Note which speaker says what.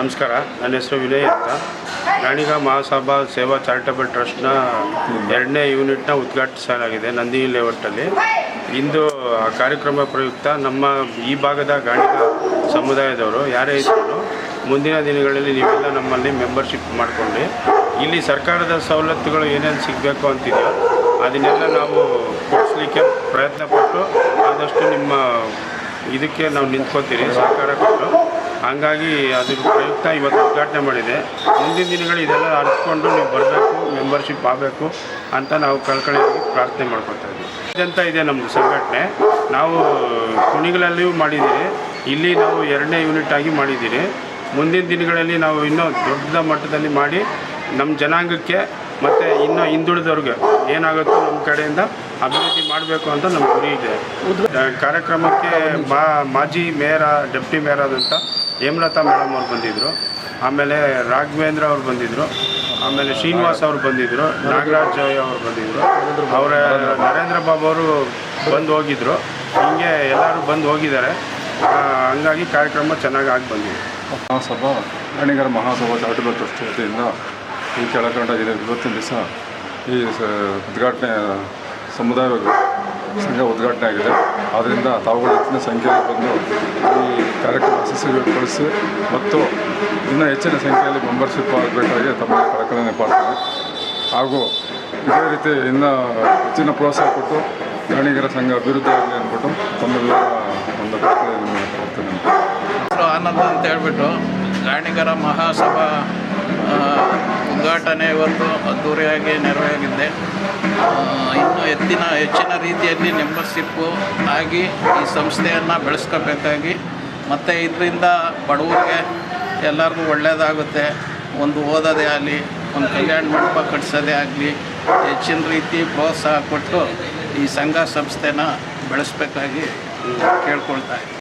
Speaker 1: ನಮಸ್ಕಾರ. ನನ್ನ ಹೆಸರು ವಿನಯ್ ಅಂತ. ಗಾಣಿಗ ಮಹಾಸಭಾ ಸೇವಾ ಚಾರಿಟಬಲ್ ಟ್ರಸ್ಟ್ನ 2ನೇ ಯೂನಿಟ್ನ ಉದ್ಘಾಟಿಸಲಾಗಿದೆ ನಂದಿ ಲೇಔಟಲ್ಲಿ. ಇಂದು ಆ ಕಾರ್ಯಕ್ರಮ ಪ್ರಯುಕ್ತ ನಮ್ಮ ಈ ಭಾಗದ ಗಾಣಿಗ ಸಮುದಾಯದವರು ಯಾರೇ ಇದ್ದರೂ ಮುಂದಿನ ದಿನಗಳಲ್ಲಿ ನೀವೆಲ್ಲ ನಮ್ಮಲ್ಲಿ ಮೆಂಬರ್ಶಿಪ್ ಮಾಡಿಕೊಂಡು ಇಲ್ಲಿ ಸರ್ಕಾರದ ಸವಲತ್ತುಗಳು ಏನೇನು ಸಿಗಬೇಕು ಅಂತಿದೆಯೋ ಅದನ್ನೆಲ್ಲ ನಾವು ಕೊಡಿಸ್ಲಿಕ್ಕೆ ಪ್ರಯತ್ನಪಟ್ಟು ಆದಷ್ಟು ನಿಮ್ಮ ಇದಕ್ಕೆ ನಾವು ನಿಂತ್ಕೊತೀರಿ ಸಹಕಾರ ಕೊಟ್ಟು. ಹಂಗಾಗಿ ಅದ್ರ ಪ್ರಯುಕ್ತ ಇವತ್ತು ಉದ್ಘಾಟನೆ ಮಾಡಿದೆ. ಮುಂದಿನ ದಿನಗಳು ಇದೆಲ್ಲ ಅರ್ಥಕೊಂಡು ನೀವು ಬರಬೇಕು, ಮೆಂಬರ್ಶಿಪ್ ಆಗಬೇಕು ಅಂತ ನಾವು ಕಳ್ಕಳಿಯಾಗಿ ಪ್ರಾರ್ಥನೆ ಮಾಡ್ಕೊತಾ ಇದ್ದೀವಿ. ಇದಂತ ಇದೆ ನಮ್ಮದು ಸಂಘಟನೆ. ನಾವು ಕುಣಿಗಲಲ್ಲಿಯೂ ಮಾಡಿದ್ದೀರಿ, ಇಲ್ಲಿ ನಾವು 2ನೇ ಯೂನಿಟ್ ಆಗಿ ಮಾಡಿದ್ದೀರಿ. ಮುಂದಿನ ದಿನಗಳಲ್ಲಿ ನಾವು ಇನ್ನೂ ದೊಡ್ಡ ಮಟ್ಟದಲ್ಲಿ ಮಾಡಿ ನಮ್ಮ ಜನಾಂಗಕ್ಕೆ ಮತ್ತು ಇನ್ನೂ ಹಿಂದುಳಿದವ್ರಿಗೆ ಏನಾಗುತ್ತೋ ನಮ್ಮ ಕಡೆಯಿಂದ ಅಭಿವೃದ್ಧಿ ಮಾಡಬೇಕು ಅಂತ ನಮ್ಮ ಗುರಿ ಇದೆ. ಕಾರ್ಯಕ್ರಮಕ್ಕೆ ಮಾಜಿ ಮೇಯರ ಡೆಪ್ಟಿ ಮೇಯರ್ ಆದಂಥ ಹೇಮಲತಾ ಮೇಡಮ್ ಅವ್ರು ಬಂದಿದ್ದರು, ಆಮೇಲೆ ರಾಘವೇಂದ್ರ ಅವ್ರು ಬಂದಿದ್ದರು, ಆಮೇಲೆ ಶ್ರೀನಿವಾಸ್ ಅವ್ರು ಬಂದಿದ್ದರು, ನಾಗರಾಜ್ ಅವರು ಬಂದಿದ್ದರು, ಅವರ ನರೇಂದ್ರ ಬಾಬು ಅವರು ಬಂದು ಹೋಗಿದ್ದರು. ಹೀಗೆ ಎಲ್ಲರೂ ಬಂದು ಹೋಗಿದ್ದಾರೆ. ಹಂಗಾಗಿ ಕಾರ್ಯಕ್ರಮ ಚೆನ್ನಾಗಿ ಆಗಿ ಬಂದಿದೆ.
Speaker 2: ಮಹಾಸಭಾ ಗಾಣಿಗರ ಮಹಾಸಭಾ ಚಾರಿಟಬಲ್ ಟ್ರಸ್ಟ್ ವತಿಯಿಂದ ಈ ಕೆಳಕಂಡ ಇವತ್ತಿನ ದಿವಸ ಈ ಉದ್ಘಾಟನೆ ಸಮುದಾಯ ಸಂಘ ಉದ್ಘಾಟನೆ ಆಗಿದೆ. ಆದ್ದರಿಂದ ತಾವುಗಳು ಹೆಚ್ಚಿನ ಸಂಖ್ಯೆಯಲ್ಲಿ ಬಂದು ಈ ಕಾರ್ಯಕ್ರಮ ಯಶಸ್ವಿಗೊಳಿಸಿ ಮತ್ತು ಇನ್ನೂ ಹೆಚ್ಚಿನ ಸಂಖ್ಯೆಯಲ್ಲಿ ಮೆಂಬರ್ಶಿಪ್ ಆಗಬೇಕಾಗಿ ತಮಗೆ ಕಳಕಳಿಯನ್ನು ಪಾಡ್ತಾರೆ. ಹಾಗೂ ಇದೇ ರೀತಿ ಇನ್ನೂ ಹೆಚ್ಚಿನ ಪ್ರೋತ್ಸಾಹ ಕೊಟ್ಟು ಗಾಣಿಗರ ಸಂಘ ಅಭಿವೃದ್ಧಿ ಆಗಲಿ ಅಂದ್ಬಿಟ್ಟು ತಮ್ಮೆಲ್ಲರ ಒಂದು ಕಳಕಳಿಯನ್ನು ಕೊಡ್ತೇನೆ.
Speaker 3: ಆನಂದ್ ಅಂತ ಹೇಳ್ಬಿಟ್ಟು ಗಾಣಿಗರ ಮಹಾಸಭಾ ಉದ್ಘಾಟನೆ ಇವತ್ತು ಅದ್ದೂರಿಯಾಗಿ ನೆರವೇರಿದೆ. ಇನ್ನೂ ಹೆಚ್ಚಿನ ರೀತಿಯಲ್ಲಿ ಮೆಂಬರ್ಶಿಪ್ಪು ಆಗಿ ಈ ಸಂಸ್ಥೆಯನ್ನು ಬೆಳೆಸ್ಕೋಬೇಕಾಗಿ ಮತ್ತು ಇದರಿಂದ ಬಡವರಿಗೆ ಎಲ್ಲರಿಗೂ ಒಳ್ಳೆಯದಾಗುತ್ತೆ. ಒಂದು ಓದೋದೇ ಆಗಲಿ, ಒಂದು ಕಲ್ಯಾಣ ಮಂಟಪ ಕಟ್ಟಿಸೋದೇ ಆಗಲಿ, ಹೆಚ್ಚಿನ ರೀತಿ ಪ್ರೋತ್ಸಾಹ ಕೊಟ್ಟು ಈ ಸಂಘ ಸಂಸ್ಥೆನ ಬೆಳೆಸಬೇಕಾಗಿ ಕೇಳ್ಕೊಳ್ತಾ ಇದ್ದೀನಿ.